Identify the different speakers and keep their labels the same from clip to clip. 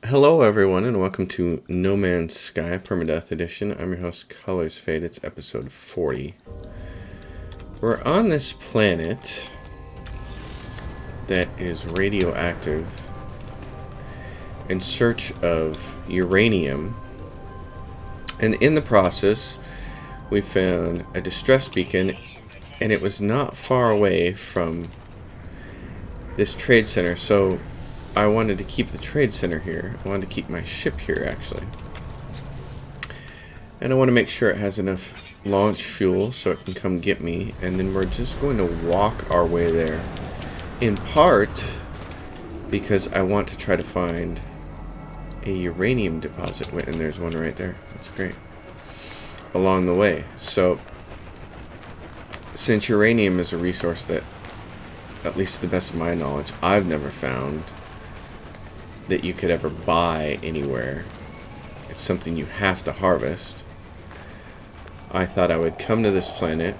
Speaker 1: Hello, everyone, and welcome to No Man's Sky Permadeath Edition. I'm your host, Colors Fade. It's episode 40. We're on this planet that is radioactive in search of uranium, and in the process, we found a distress beacon, and it was not far away from this trade center, so I wanted to keep the trade center here. I wanted to keep my ship here, actually. And I want to make sure it has enough launch fuel so it can come get me. And then we're just going to walk our way there. In part because I want to try to find a uranium deposit. Wait, and there's one right there. That's great. Along the way. So, since uranium is a resource that, at least to the best of my knowledge, I've never found that you could ever buy anywhere. It's something you have to harvest. I thought I would come to this planet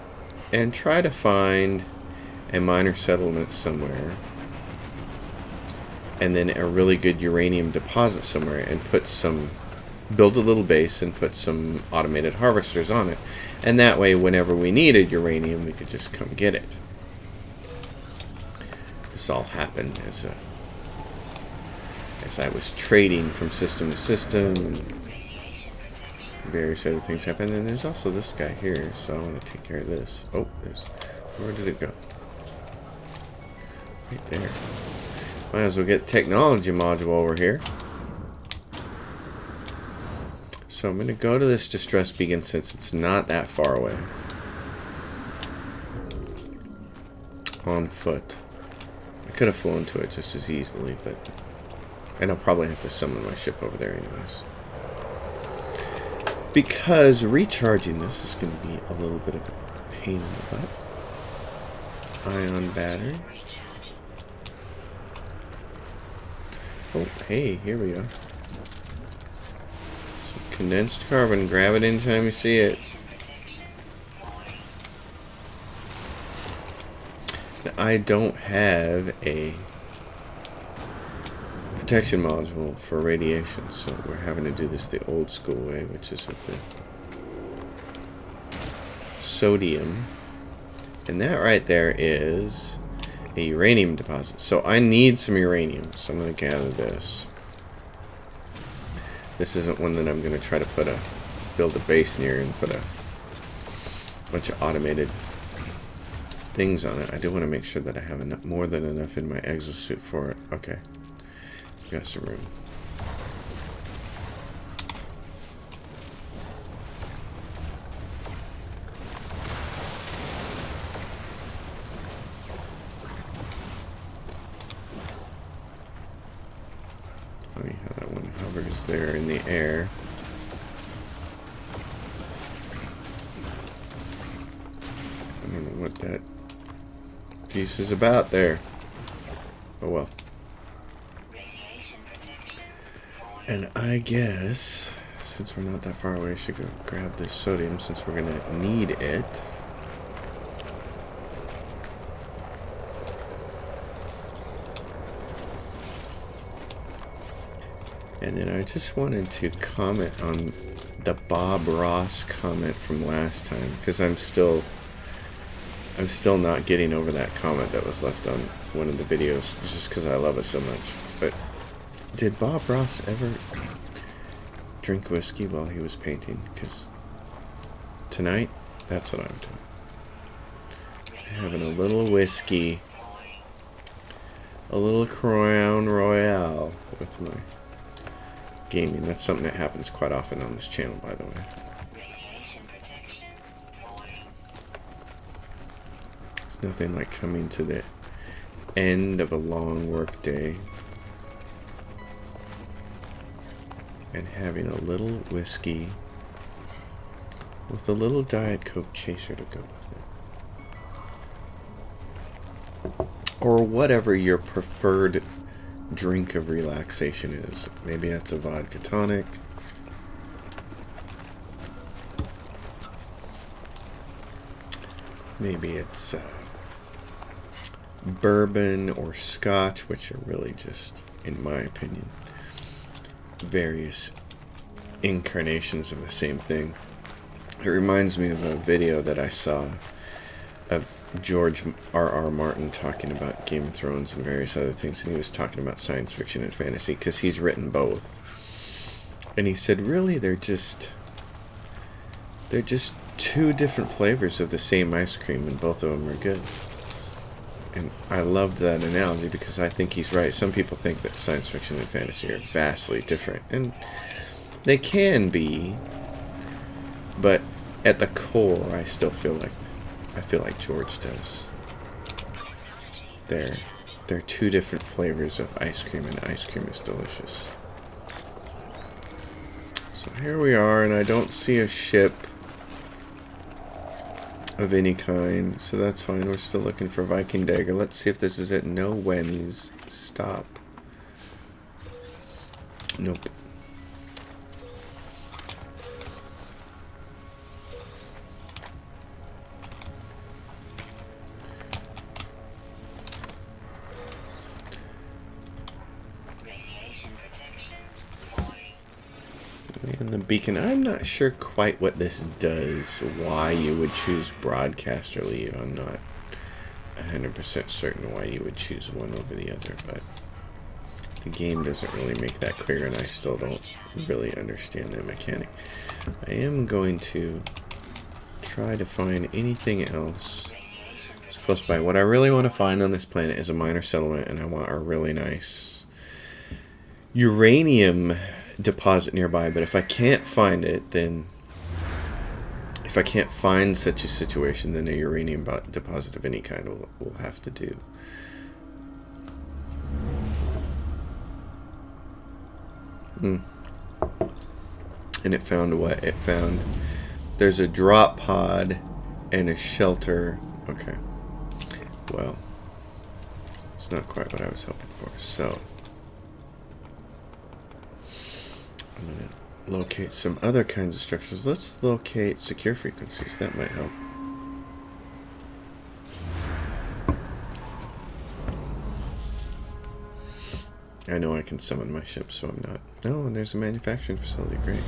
Speaker 1: and try to find a minor settlement somewhere, and then a really good uranium deposit somewhere, and build a little base and put some automated harvesters on it. And that way, whenever we needed uranium, we could just come get it. This all happened as I was trading from system to system, and various other things happened. And there's also this guy here, so I want to take care of this. Oh, where did it go? Right there. Might as well get technology module over here. So I'm going to go to this distress beacon since it's not that far away. On foot. I could have flown to it just as easily, but... And I'll probably have to summon my ship over there anyways. Because recharging this is going to be a little bit of a pain in the butt. Ion battery. Oh, hey, here we go. Some condensed carbon. Grab it anytime you see it. Now, I don't have a protection module for radiation, so we're having to do this the old school way, which is with the sodium. And that right there is a uranium deposit. So I need some uranium, so I'm going to gather this. This isn't one that I'm going to try to build a base near and put a bunch of automated things on it. I do want to make sure that I have more than enough in my exosuit for it. Okay. Got some room. Funny how that one hovers there in the air. I don't know what that piece is about there. Oh well. And I guess, since we're not that far away, I should go grab this sodium since we're going to need it. And then I just wanted to comment on the Bob Ross comment from last time, because I'm still not getting over that comment that was left on one of the videos, just because I love it so much. But did Bob Ross ever drink whiskey while he was painting? Because tonight, that's what I'm doing. Having a little whiskey, a little Crown Royale with my gaming. That's something that happens quite often on this channel, by the way. It's nothing like coming to the end of a long work day and having a little whiskey with a little Diet Coke chaser to go with it. Or whatever your preferred drink of relaxation is. Maybe that's a vodka tonic. Maybe it's bourbon or scotch, which are really just, in my opinion, various incarnations of the same thing. It reminds me of a video that I saw of George R.R. Martin talking about Game of Thrones and various other things, and he was talking about science fiction and fantasy because he's written both. And he said, really, they're just two different flavors of the same ice cream, and both of them are good. And I loved that analogy because I think he's right. Some people think that science fiction and fantasy are vastly different, and they can be, but at the core, I feel like George does. They're two different flavors of ice cream, and ice cream is delicious. So here we are, and I don't see a ship of any kind, so that's fine. We're still looking for Viking Dagger. Let's see if this is it. No whammies. Stop. Nope. And the beacon, I'm not sure quite what this does, why you would choose broadcast or leave. I'm not 100% certain why you would choose one over the other, but the game doesn't really make that clear, and I still don't really understand that mechanic. I am going to try to find anything else that's close by. What I really want to find on this planet is a minor settlement, and I want a really nice uranium deposit nearby. But if I can't find it, then if I can't find such a situation, then a uranium deposit of any kind will have to do. And it found what? It found there's a drop pod and a shelter. Okay. Well, it's not quite what I was hoping for. So I'm going to locate some other kinds of structures. Let's locate secure frequencies. That might help. I know I can summon my ship, so I'm not. Oh, and there's a manufacturing facility. Great.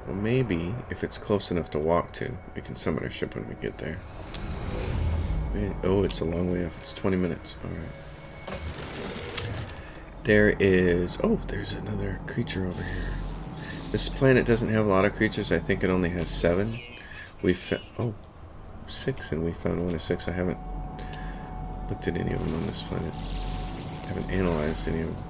Speaker 1: Well, maybe if it's close enough to walk to, we can summon our ship when we get there. Oh, it's a long way off. It's 20 minutes. Alright. There is... Oh, there's another creature over here. This planet doesn't have a lot of creatures. I think it only has 7. We found... Oh, 6, and we found 1 of 6. I haven't looked at any of them on this planet. I haven't analyzed any of them.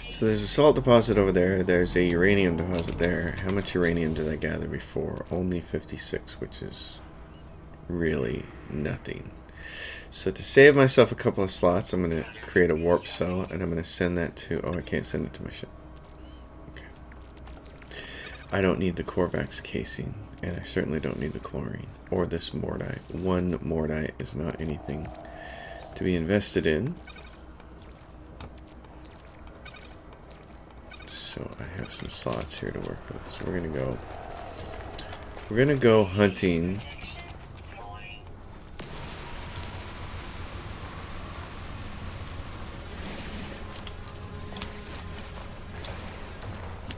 Speaker 1: So there's a salt deposit over there. There's a uranium deposit there. How much uranium did I gather before? Only 56, which is really nothing. So to save myself a couple of slots, I'm going to create a warp cell, and I'm going to send that to... Oh, I can't send it to my ship. Okay. I don't need the Korvax casing, and I certainly don't need the chlorine, or this Mordite. 1 Mordite is not anything to be invested in. So I have some slots here to work with. So we're gonna go hunting.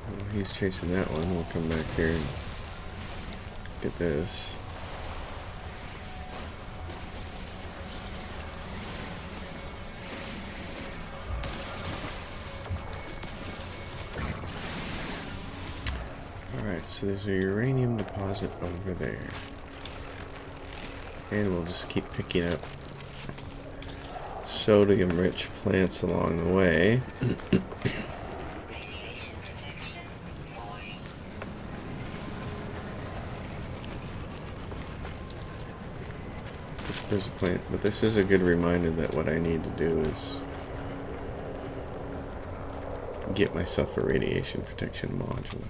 Speaker 1: Well, he's chasing that one. We'll come back here and get this. So there's a uranium deposit over there. And we'll just keep picking up sodium-rich plants along the way. There's a plant, but this is a good reminder that what I need to do is get myself a radiation protection module.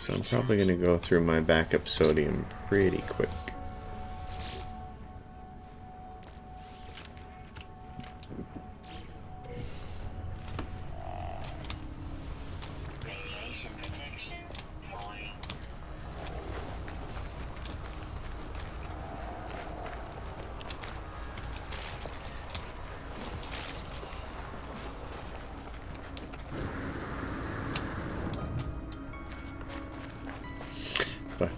Speaker 1: So I'm probably going to go through my backup sodium pretty quick.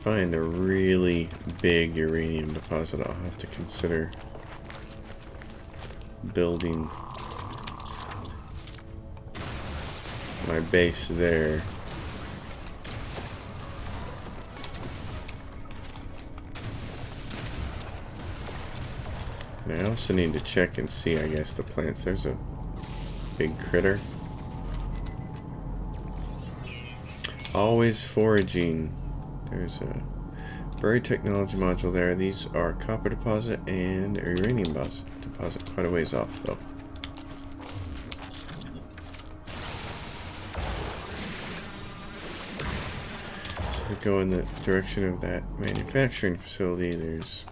Speaker 1: find a really big uranium deposit, I'll have to consider building my base there. And I also need to check and see, I guess, the plants. There's a big critter. Always foraging. There's a buried technology module there. These are copper deposit and a uranium deposit. Quite a ways off, though. So we go in the direction of that manufacturing facility. There's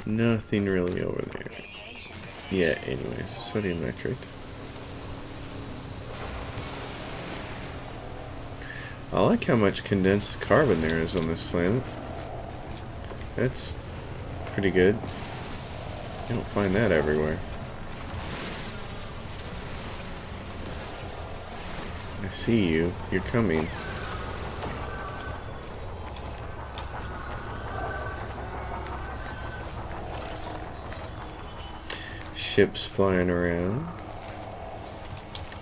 Speaker 1: nothing really over there. Yeah, anyways, sodium nitrate. I like how much condensed carbon there is on this planet. That's pretty good. You don't find that everywhere. I see you. You're coming. Ships flying around.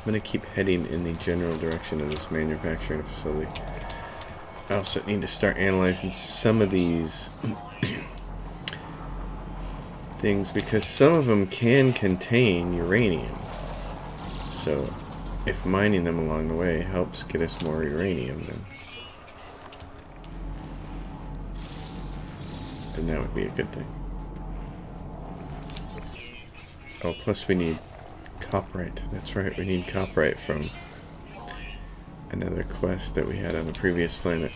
Speaker 1: I'm going to keep heading in the general direction of this manufacturing facility. I also need to start analyzing some of these things because some of them can contain uranium. So if mining them along the way helps get us more uranium, then that would be a good thing. Oh, plus we need copyright. That's right, we need copyright from another quest that we had on the previous planet.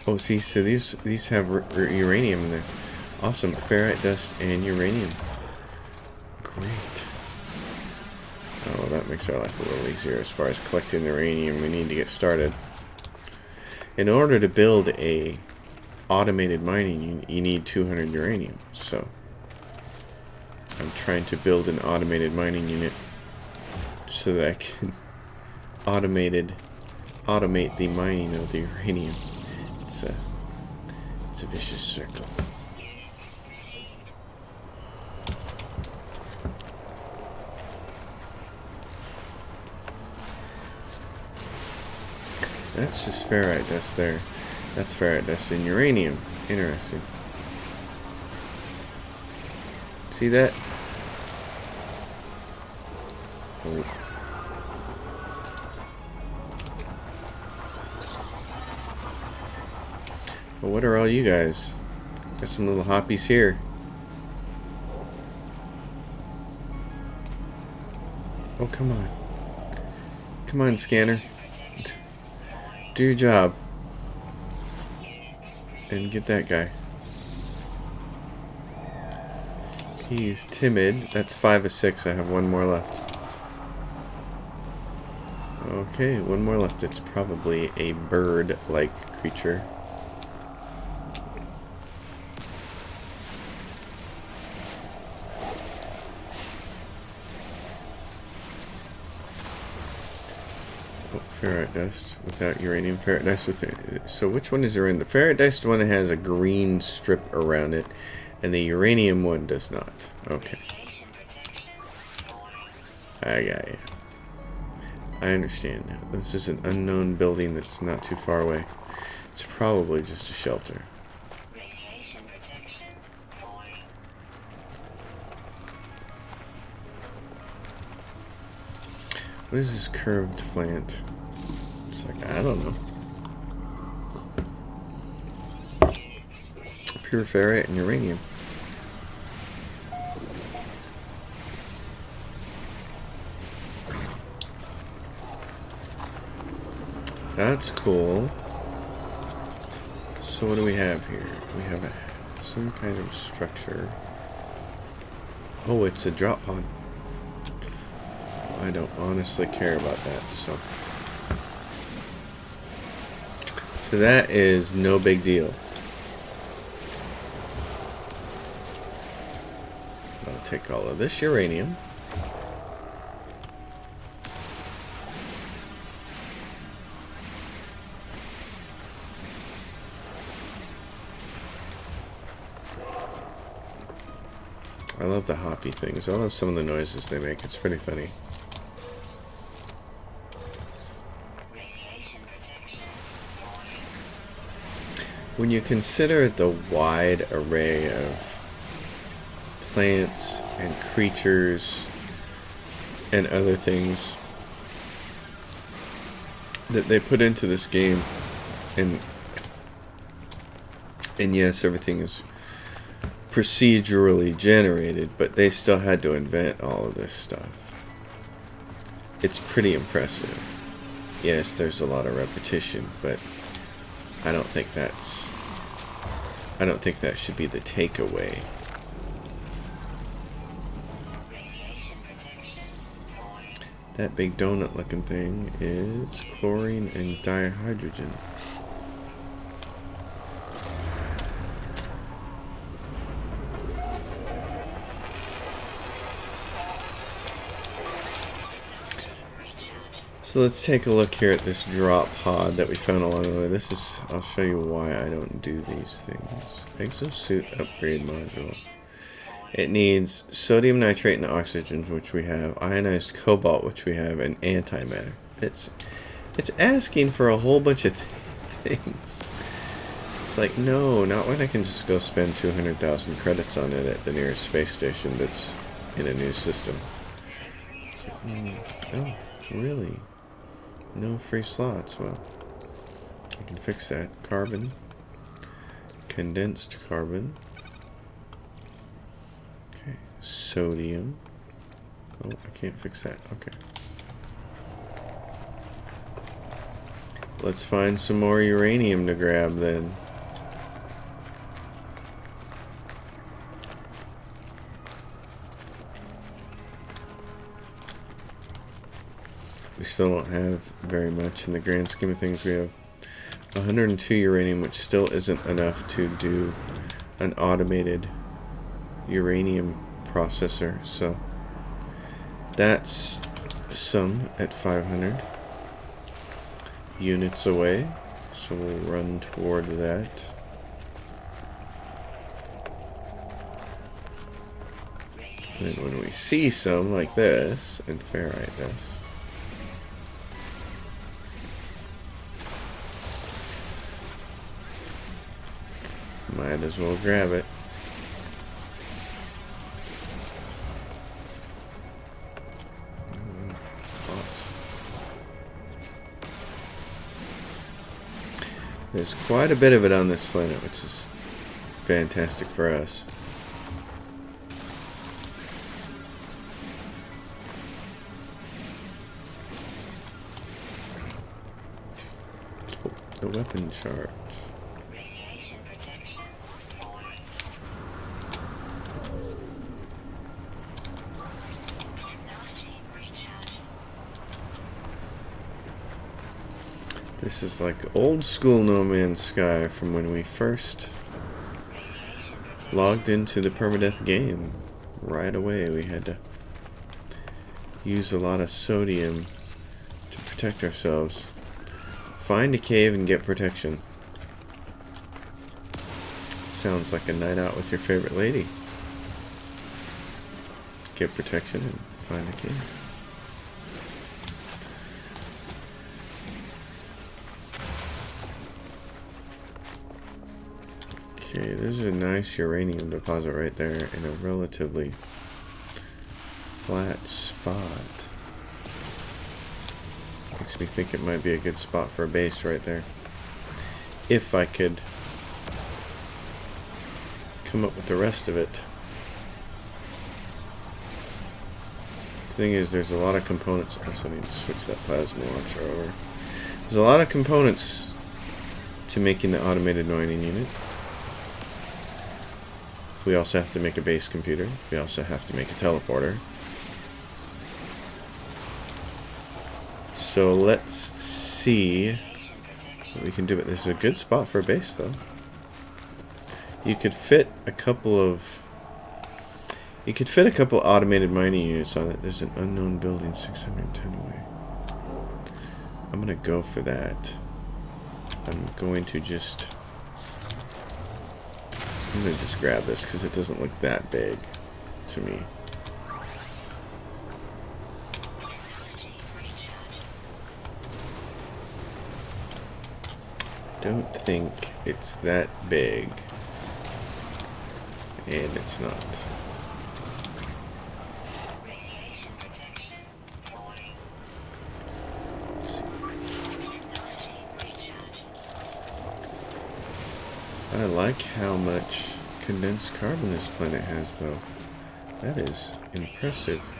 Speaker 1: Oh, see, so these have uranium in there. Awesome, ferrite dust and uranium. Great. Oh, that makes our life a little easier as far as collecting the uranium we need to get started. In order to build a automated mining, you need 200 uranium. So I'm trying to build an automated mining unit so that I can automate the mining of the uranium. It's a vicious circle. That's just ferrite dust there. That's ferrite dust and uranium. Interesting. See that? Oh. Well, what are all you guys? Got some little hoppies here. Oh, come on. Come on, scanner. Do your job. And get that guy. He's timid. That's 5 of 6. I have one more left. Okay, one more left. It's probably a bird-like creature. Ferrite dust without uranium. Ferrite dust with it. So which one is uranium? The ferrite dust one has a green strip around it, and the uranium one does not. Okay. I got you. I understand now. This is an unknown building that's not too far away. It's probably just a shelter. What is this curved plant? It's like, I don't know. Pure ferrite and uranium. That's cool. So what do we have here? We have some kind of structure. Oh, it's a drop pod. I don't honestly care about that, so that is no big deal. take all of this uranium. I love the hoppy things. I love some of the noises they make. It's pretty funny. When you consider the wide array of plants and creatures and other things that they put into this game, and yes, everything is procedurally generated, but they still had to invent all of this stuff. It's pretty impressive. Yes, there's a lot of repetition, but I don't think that should be the takeaway. That big donut looking thing is chlorine and dihydrogen. So let's take a look here at this drop pod that we found along the way. This is, I'll show you why I don't do these things. Exosuit upgrade module. It needs sodium nitrate and oxygen, which we have, ionized cobalt, which we have, and antimatter. It's asking for a whole bunch of things. It's like, no, not when I can just go spend 200,000 credits on it at the nearest space station that's in a new system. It's like, oh, really? No free slots. Well, I can fix that. Carbon. Condensed carbon. Okay. Sodium. Oh, I can't fix that. Okay. Let's find some more uranium to grab then. We still don't have very much in the grand scheme of things. We have 102 uranium, which still isn't enough to do an automated uranium processor. So that's some at 500 units away. So we'll run toward that. And then when we see some like this in ferrite dust, might as well grab it. Lots. There's quite a bit of it on this planet, which is fantastic for us. Oh, the weapon charge. This is like old school No Man's Sky from when we first logged into the Permadeath game. Right away we had to use a lot of sodium to protect ourselves. Find a cave and get protection. It sounds like a night out with your favorite lady. Get protection and find a cave. Okay, there's a nice uranium deposit right there in a relatively flat spot. Makes me think it might be a good spot for a base right there. If I could come up with the rest of it. The thing is, there's a lot of components. I also need to switch that plasma launcher over. There's a lot of components to making the automated mining unit. We also have to make a base computer. We also have to make a teleporter. So let's see what we can do. This is a good spot for a base, though. You could fit a couple of You could fit a couple automated mining units on it. There's an unknown building 610 away. I'm gonna go for that. I'm going to just grab this because it doesn't look that big to me. Don't think it's that big, and it's not. Let's see. I like how much condensed carbon this planet has, though. That is impressive.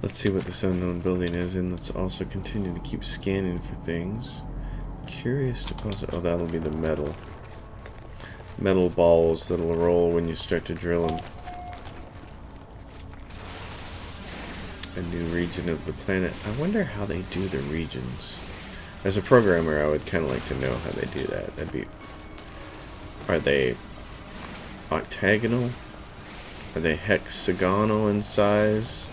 Speaker 1: Let's see what this unknown building is, and let's also continue to keep scanning for things. Curious deposit. Oh, that'll be the metal. Metal balls that'll roll when you start to drill them. A new region of the planet. I wonder how they do the regions. As a programmer, I would kind of like to know how they do that. That'd be. Are they octagonal? Are they hexagonal in size?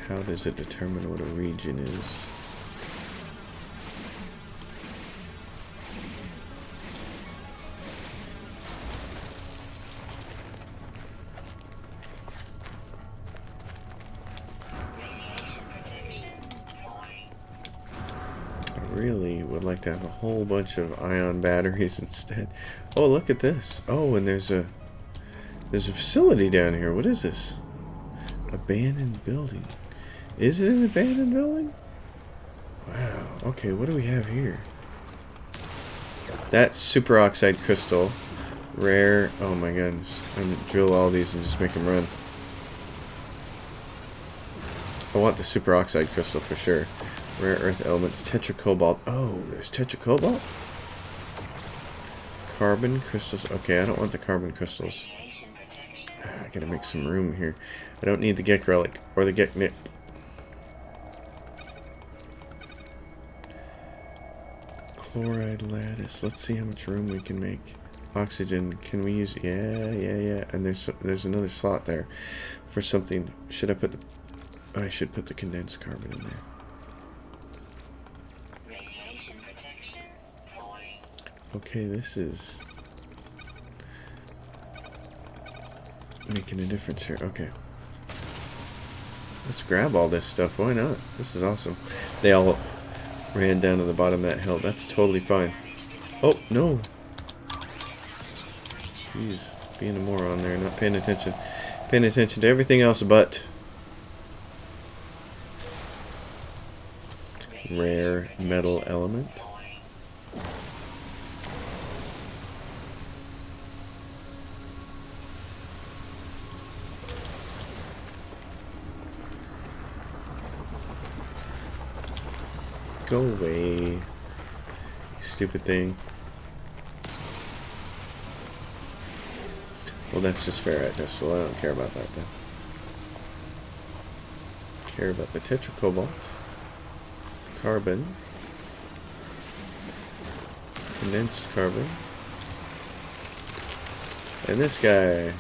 Speaker 1: How does it determine what a region is? I really would like to have a whole bunch of ion batteries instead. Oh, look at this. Oh, and there's a facility down here. What is this? Abandoned building. Is it an abandoned building? Wow. Okay, what do we have here? That's superoxide crystal. Rare. Oh my goodness. I'm going to drill all these and just make them run. I want the superoxide crystal for sure. Rare earth elements. Tetracobalt. Oh, there's tetracobalt? Carbon crystals. Okay, I don't want the carbon crystals. I gotta make some room here. I don't need the Gek relic or the Gek nip. Chloride lattice. Let's see how much room we can make. Oxygen. Can we use? Yeah. And there's another slot there for something. Should I put the? I should put the condensed carbon in there. Okay, this is making a difference here. Okay. Let's grab all this stuff. Why not? This is awesome. They all ran down to the bottom of that hill. That's totally fine. Oh, no. Jeez. Being a moron there. Not paying attention. Paying attention to everything else but rare metal element. Go away, you stupid thing. Well, that's just ferrite. Well, I don't care about that then. Care about the tetracobalt, carbon, condensed carbon, and this guy.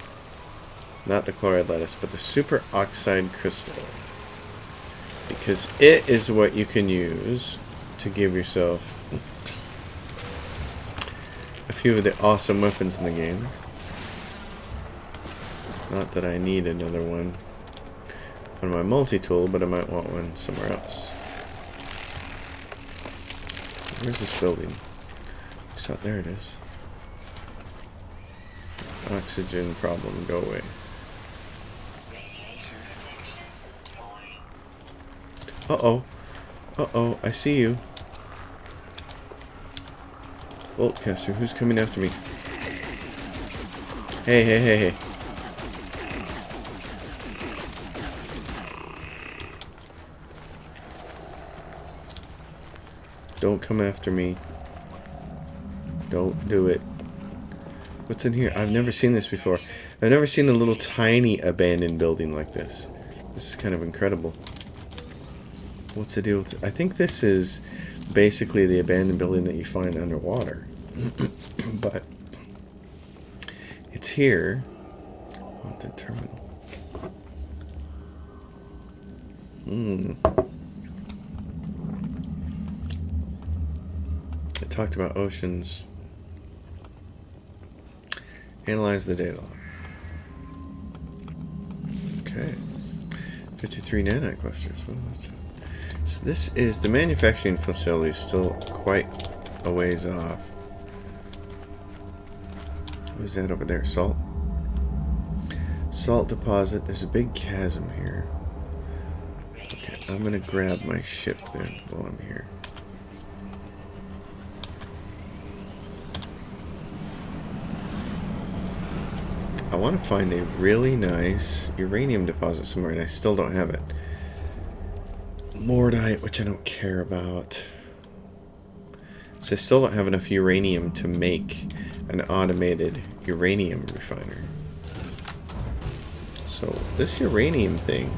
Speaker 1: Not the chloride lattice, but the superoxide crystal. Because it is what you can use to give yourself a few of the awesome weapons in the game. Not that I need another one on my multi-tool, but I might want one somewhere else. Where's this building? So there it is. Oxygen problem, go away. Uh-oh. Uh-oh, I see you. Boltcaster, who's coming after me? Hey. Don't come after me. Don't do it. What's in here? I've never seen this before. I've never seen a little tiny abandoned building like this. This is kind of incredible. What's the deal with... I think this is basically the abandoned building that you find underwater. But it's here. Haunted terminal. It talked about oceans. Analyze the data log. Okay. 53 nanite clusters. Well, that's... So this is... The manufacturing facility is still quite a ways off. What is that over there? Salt? Salt deposit. There's a big chasm here. Okay, I'm gonna grab my ship then while I'm here. I want to find a really nice uranium deposit somewhere, and I still don't have it. Mordite, which I don't care about. So I still don't have enough uranium to make an automated uranium refiner. So this uranium thing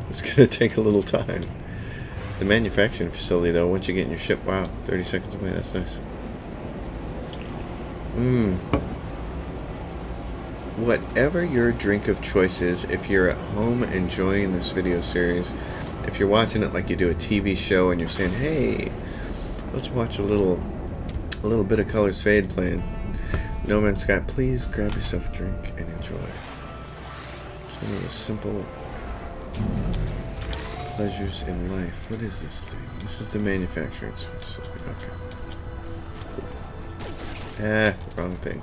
Speaker 1: is going to take a little time. The manufacturing facility, though, once you get in your ship, wow, 30 seconds away, that's nice. Whatever your drink of choice is, if you're at home enjoying this video series, if you're watching it like you do a TV show and you're saying, hey, let's watch a little bit of Colors Fade playing, No Man's Sky, please grab yourself a drink and enjoy. It's one of the simple pleasures in life. What is this thing? This is the manufacturing facility. Okay. Wrong thing.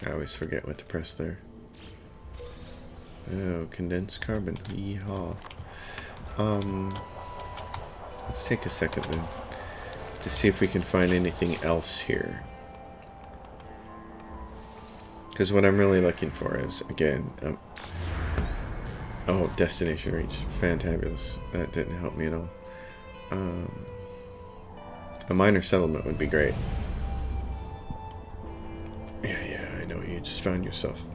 Speaker 1: I always forget what to press there. Oh, condensed carbon. Yeehaw. Let's take a second then to see if we can find anything else here. Because what I'm really looking for is, again, oh, destination reached. Fantabulous. That didn't help me at all. A minor settlement would be great. Yeah, I know. You just found yourself.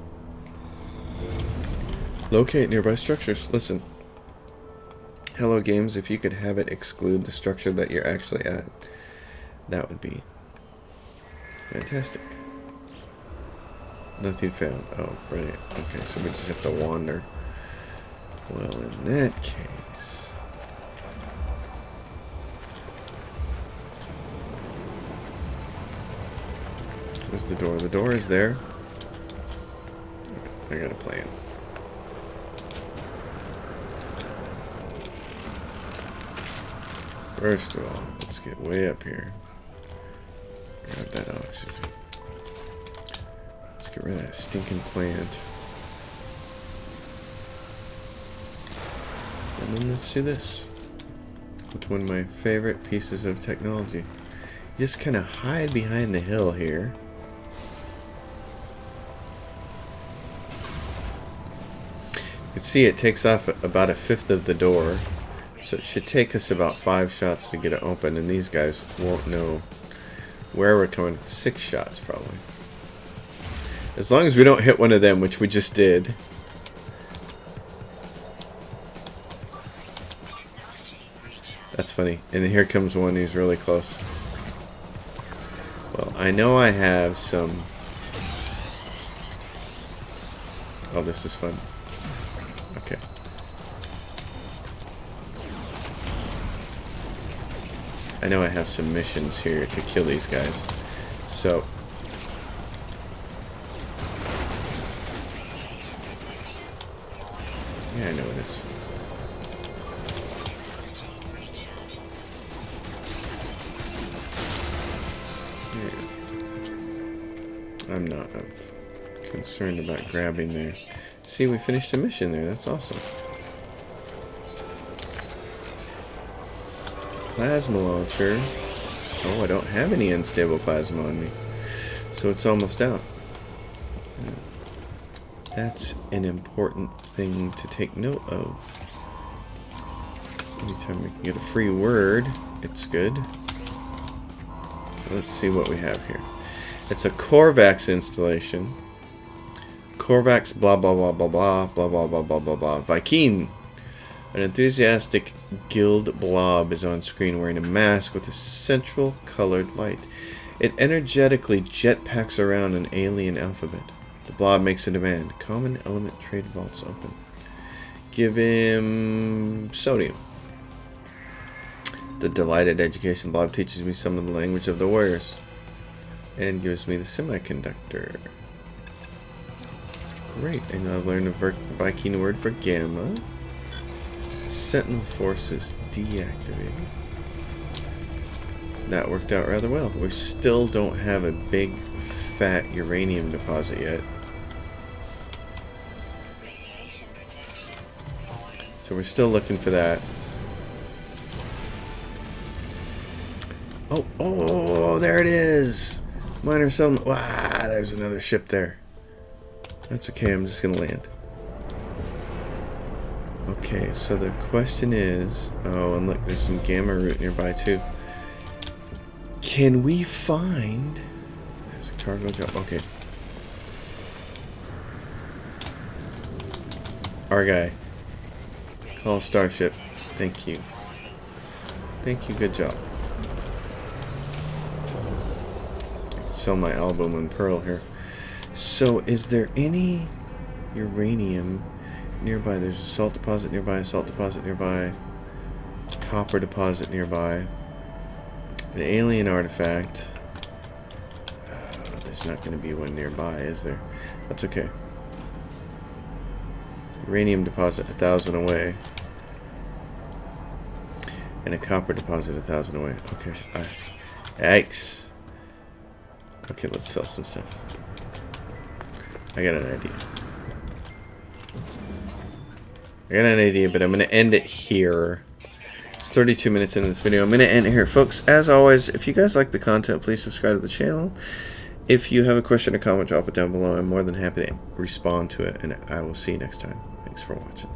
Speaker 1: Locate nearby structures. Listen. Hello, games. If you could have it exclude the structure that you're actually at, that would be fantastic. Nothing found. Oh, brilliant. Okay, so we just have to wander. Well, in that case... Where's the door? The door is there. I got a plan. First of all, let's get way up here. Grab that oxygen. Let's get rid of that stinking plant. And then let's do this. With one of my favorite pieces of technology. Just kind of hide behind the hill here. You can see it takes off about 1/5 of the door. So it should take us about 5 shots to get it open, and these guys won't know where we're coming. 6 shots, probably. As long as we don't hit one of them, which we just did. That's funny. And here comes one who's really close. Well, I know I have some... Oh, this is fun. Okay. I know I have some missions here to kill these guys. So... Yeah, I know it is. I'm not concerned about grabbing there. See, we finished a mission there. That's awesome. Plasma launcher. Oh, I don't have any unstable plasma on me. So it's almost out. That's an important thing to take note of. Anytime we can get a free word, it's good. Let's see what we have here. It's a Korvax installation. Korvax blah blah blah blah blah blah blah blah blah blah blah. Viking. An enthusiastic guild blob is on screen wearing a mask with a central colored light. It energetically jetpacks around an alien alphabet. The blob makes a demand. Common element trade vaults open. Give him sodium. The delighted education blob teaches me some of the language of the warriors. And gives me the semiconductor. Great. And I've learned a Viking word for gamma. Sentinel forces deactivated. That worked out rather well. We still don't have a big fat uranium deposit yet. So we're still looking for that. Oh, there it is! Minor settlement. Wow, there's another ship there. That's okay, I'm just gonna land. Okay, so the question is... Oh, and look, there's some gamma root nearby too. Can we find... There's a cargo job. Okay. Our guy. Call Starship. Thank you. Thank you, good job. Sell my album and pearl here. So, is there any uranium nearby? There's a salt deposit nearby, a salt deposit nearby, copper deposit nearby, an alien artifact. There's not going to be one nearby, is there? That's okay. Uranium deposit 1,000 away. And a copper deposit 1,000 away. Okay. Yikes. Okay, let's sell some stuff. I got an idea, but I'm going to end it here. It's 32 minutes into this video. I'm going to end it here. Folks, as always, if you guys like the content, please subscribe to the channel. If you have a question or comment, drop it down below. I'm more than happy to respond to it, and I will see you next time. Thanks for watching.